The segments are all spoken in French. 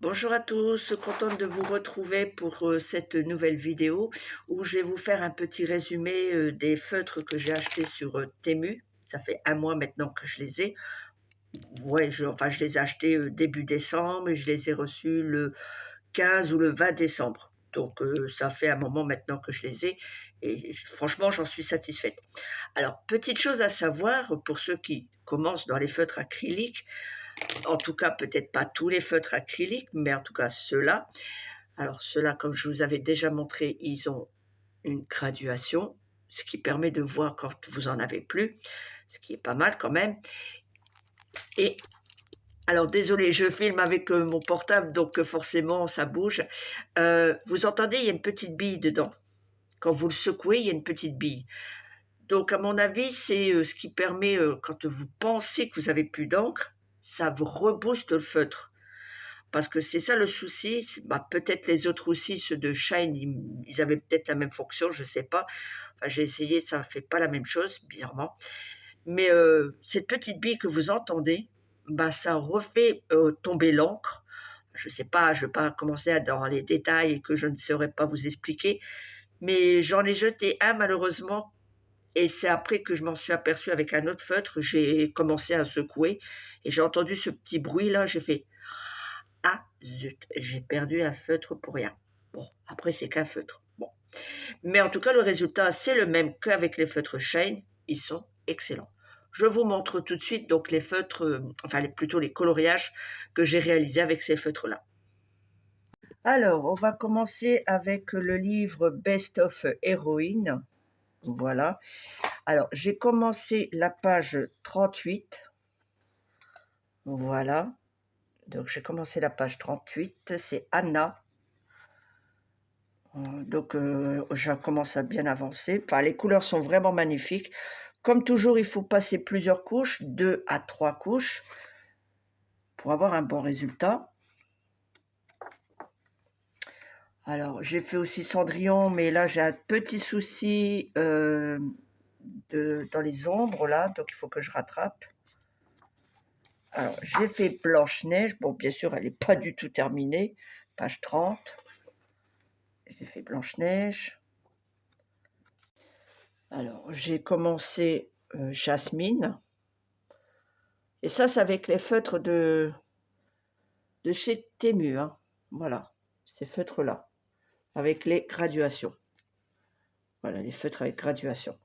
Bonjour à tous, contente de vous retrouver pour cette nouvelle vidéo où je vais vous faire un petit résumé des feutres que j'ai achetés sur Temu. Ça fait un mois maintenant que je les ai. Ouais, je les ai achetés début décembre et je les ai reçus le 15 ou le 20 décembre. Donc ça fait un moment maintenant que je les ai et franchement j'en suis satisfaite. Alors, petite chose à savoir pour ceux qui commencent dans les feutres acryliques, en tout cas, peut-être pas tous les feutres acryliques, mais en tout cas ceux-là. Alors ceux-là, comme je vous avais déjà montré, ils ont une graduation, ce qui permet de voir quand vous en avez plus, ce qui est pas mal quand même. Et alors désolé, je filme avec mon portable, donc forcément ça bouge. Vous entendez, il y a une petite bille dedans. Quand vous le secouez, il y a une petite bille. Donc à mon avis, c'est ce qui permet, quand vous pensez que vous avez plus d'encre, ça vous rebooste le feutre. Parce que c'est ça le souci, bah, peut-être les autres aussi, ceux de Shine, ils avaient peut-être la même fonction, je ne sais pas. Enfin, j'ai essayé, ça ne fait pas la même chose, bizarrement. Mais cette petite bille que vous entendez, bah, ça refait tomber l'encre. Je ne sais pas, je ne vais pas commencer dans les détails que je ne saurais pas vous expliquer, mais j'en ai jeté un malheureusement, et c'est après que je m'en suis aperçue avec un autre feutre, j'ai commencé à secouer, et j'ai entendu ce petit bruit-là, j'ai fait: «Ah zut, j'ai perdu un feutre pour rien». Bon, après c'est qu'un feutre, bon. Mais en tout cas, le résultat, c'est le même qu'avec les feutres Shine, ils sont excellents. Je vous montre tout de suite donc les feutres, enfin plutôt les coloriages que j'ai réalisés avec ces feutres-là. Alors, on va commencer avec le livre Best of Heroine, voilà. Alors, j'ai commencé la page 38, voilà. Donc j'ai commencé la page 38, c'est Anna. Donc je commence à bien avancer. Enfin, les couleurs sont vraiment magnifiques. Comme toujours, il faut passer plusieurs couches, 2 à 3 couches, pour avoir un bon résultat. Alors, j'ai fait aussi Cendrillon, mais là, j'ai un petit souci dans les ombres, là, donc il faut que je rattrape. Alors, j'ai fait Blanche-Neige. Bon, bien sûr, elle n'est pas du tout terminée. Page 30. J'ai fait Blanche-Neige. Alors, j'ai commencé Jasmine. Et ça, c'est avec les feutres de chez Temu, hein. Voilà, ces feutres-là, avec les graduations. Voilà, les feutres avec graduation.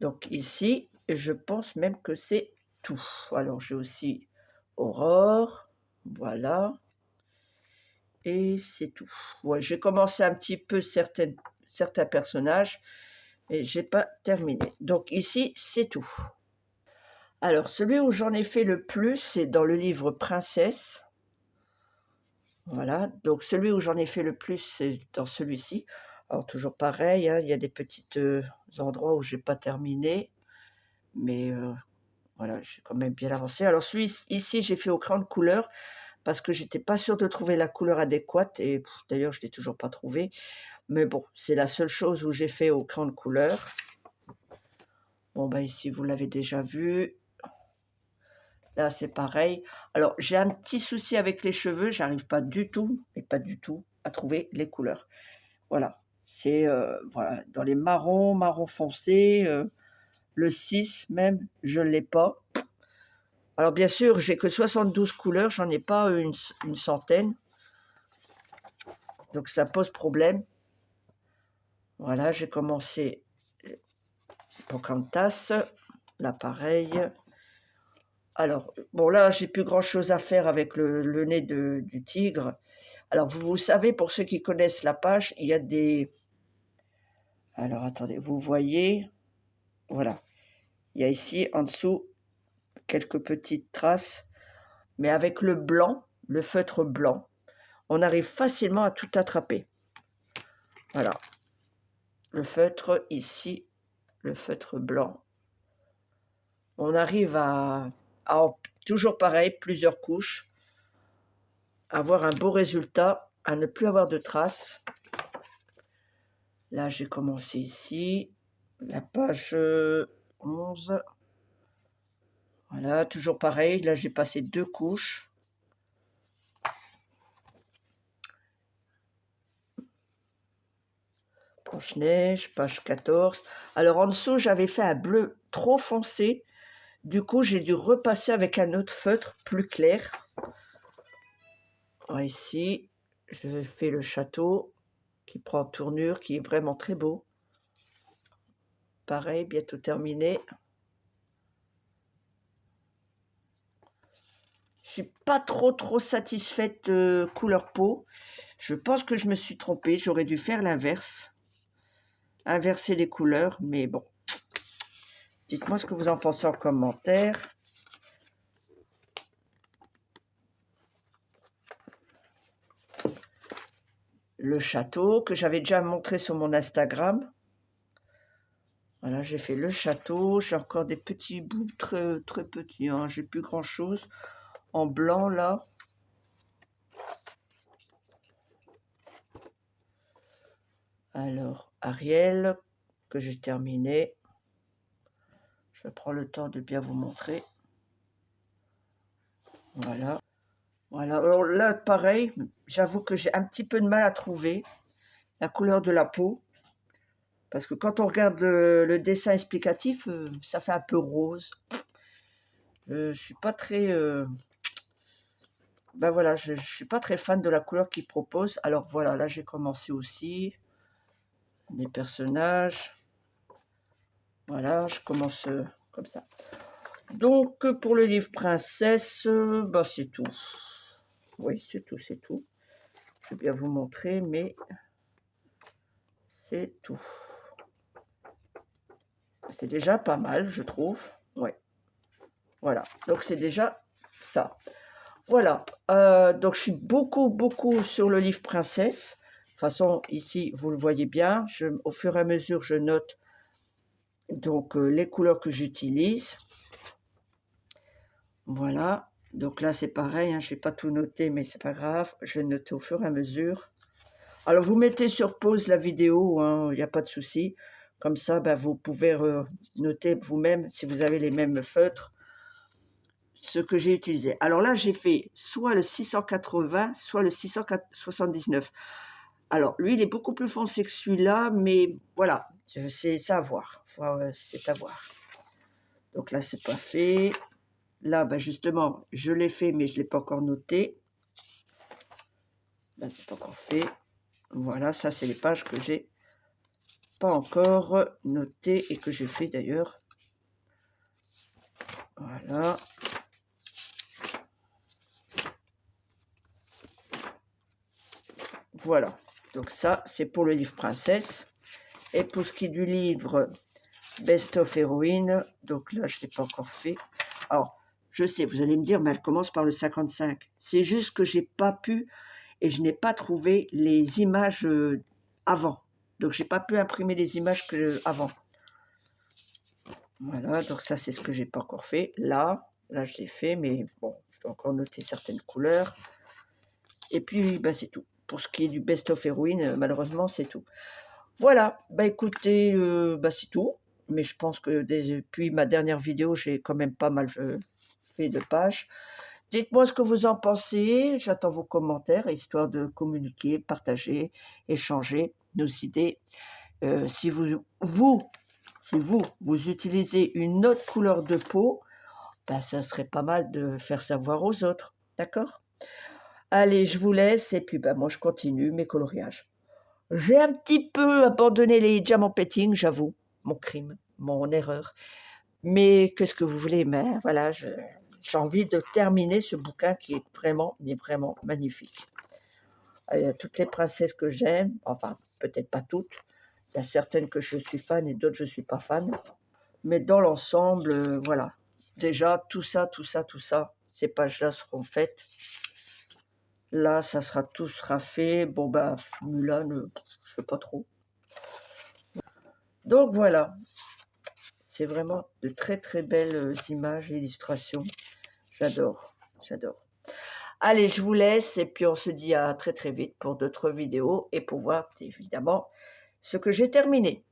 Donc ici, je pense même que c'est tout. Alors, j'ai aussi Aurore, voilà. Et c'est tout. Ouais, j'ai commencé un petit peu certains personnages, et j'ai pas terminé. Donc ici, c'est tout. Alors, celui où j'en ai fait le plus, c'est dans le livre Princesse. Voilà, donc celui où j'en ai fait le plus, c'est dans celui-ci. Alors toujours pareil, hein, il y a des petits endroits où j'ai pas terminé, mais voilà, j'ai quand même bien avancé. Alors celui-ci, j'ai fait au crayon de couleur parce que j'étais pas sûre de trouver la couleur adéquate et d'ailleurs, je l'ai toujours pas trouvé. Mais bon, c'est la seule chose où j'ai fait au crayon de couleur. Bon, bah ici, vous l'avez déjà vu. Là, c'est pareil. Alors, j'ai un petit souci avec les cheveux. J'arrive pas du tout, mais pas du tout, à trouver les couleurs. Voilà. C'est voilà, dans les marrons, marron foncé, le 6 même, je ne l'ai pas. Alors, bien sûr, j'ai que 72 couleurs. J'en ai pas une centaine. Donc, ça pose problème. Voilà, j'ai commencé Pocahontas. Là, pareil. Alors, bon, là, j'ai plus grand-chose à faire avec le nez du tigre. Alors, vous savez, pour ceux qui connaissent la page, il y a des... Alors, attendez, vous voyez, voilà. Il y a ici, en dessous, quelques petites traces. Mais avec le blanc, le feutre blanc, on arrive facilement à tout attraper. Voilà. Le feutre ici, le feutre blanc. On arrive toujours pareil, plusieurs couches, avoir un beau résultat, à ne plus avoir de traces. Là, j'ai commencé ici, la page 11. Voilà, toujours pareil. Là, j'ai passé 2 couches. Blanche-Neige, page 14. Alors en dessous, j'avais fait un bleu trop foncé. Du coup, j'ai dû repasser avec un autre feutre plus clair. Alors ici, je fais le château qui prend tournure, qui est vraiment très beau. Pareil, bientôt terminé. Je suis pas trop satisfaite de couleur peau. Je pense que je me suis trompée. J'aurais dû faire l'inverse. Inverser les couleurs, mais bon. Dites-moi ce que vous en pensez en commentaire. Le château que j'avais déjà montré sur mon Instagram. Voilà, j'ai fait le château. J'ai encore des petits bouts très petits. Hein. J'ai plus grand chose en blanc là. Alors, Ariel, que j'ai terminé. Je prends le temps de bien vous montrer. Voilà. Voilà. Alors là, pareil, j'avoue que j'ai un petit peu de mal à trouver la couleur de la peau. Parce que quand on regarde le dessin explicatif, ça fait un peu rose. Je suis pas très... ben voilà, je suis pas très fan de la couleur qu'il propose. Alors voilà, là j'ai commencé aussi. Des personnages. Voilà, je commence comme ça. Donc pour le livre Princesse, ben, c'est tout. Oui, c'est tout, c'est tout. Je vais bien vous montrer, mais c'est tout. C'est déjà pas mal, je trouve. Ouais. Voilà, donc c'est déjà ça. Voilà, donc je suis beaucoup sur le livre Princesse. De toute façon, ici, vous le voyez bien. Au fur et à mesure, je note donc les couleurs que j'utilise. Voilà, donc là, c'est pareil. Hein, je n'ai pas tout noté, mais c'est pas grave. Je vais noter au fur et à mesure. Alors, vous mettez sur pause la vidéo, il n'y a pas de souci. Comme ça, ben, vous pouvez noter vous-même si vous avez les mêmes feutres. Ce que j'ai utilisé. Alors là, j'ai fait soit le 680, soit le 679. Alors, lui, il est beaucoup plus foncé que celui-là, mais voilà, c'est ça à voir. C'est à voir. Donc là, c'est pas fait. Là, ben justement, je l'ai fait, mais je ne l'ai pas encore noté. Là, c'est pas encore fait. Voilà, ça, c'est les pages que j'ai pas encore notées et que j'ai fait d'ailleurs. Voilà. Voilà, donc ça, c'est pour le livre Princesse. Et pour ce qui est du livre Best of Héroïne, donc là, je ne l'ai pas encore fait. Alors, je sais, vous allez me dire, mais elle commence par le 55. C'est juste que j'ai pas pu, et je n'ai pas trouvé les images avant. Donc, j'ai pas pu imprimer les images avant. Voilà, donc ça, c'est ce que j'ai pas encore fait. Là, je l'ai fait, mais bon, je dois encore noter certaines couleurs. Et puis, bah, c'est tout. Pour ce qui est du Best of Héroïne, malheureusement, c'est tout. Voilà, bah écoutez, bah, c'est tout. Mais je pense que depuis ma dernière vidéo, j'ai quand même pas mal fait de pages. Dites-moi ce que vous en pensez. J'attends vos commentaires, histoire de communiquer, partager, échanger nos idées. Si vous utilisez une autre couleur de peau, bah, ça serait pas mal de faire savoir aux autres. D'accord? Allez, je vous laisse et puis bah, moi je continue mes coloriages. J'ai un petit peu abandonné les diamant painting, j'avoue, mon crime, mon erreur. Mais qu'est-ce que vous voulez, mais voilà, j'ai envie de terminer ce bouquin qui est vraiment, mais vraiment magnifique. Il y a toutes les princesses que j'aime, enfin, peut-être pas toutes. Il y a certaines que je suis fan et d'autres je ne suis pas fan. Mais dans l'ensemble, voilà. Déjà, tout ça, ces pages-là seront faites. Là, tout sera fait. Bon, bah, Mulan, je ne sais pas trop. Donc, voilà. C'est vraiment de très belles images et illustrations. J'adore, j'adore. Allez, je vous laisse et puis on se dit à très vite pour d'autres vidéos et pour voir évidemment ce que j'ai terminé.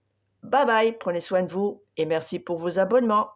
Bye bye, prenez soin de vous et merci pour vos abonnements.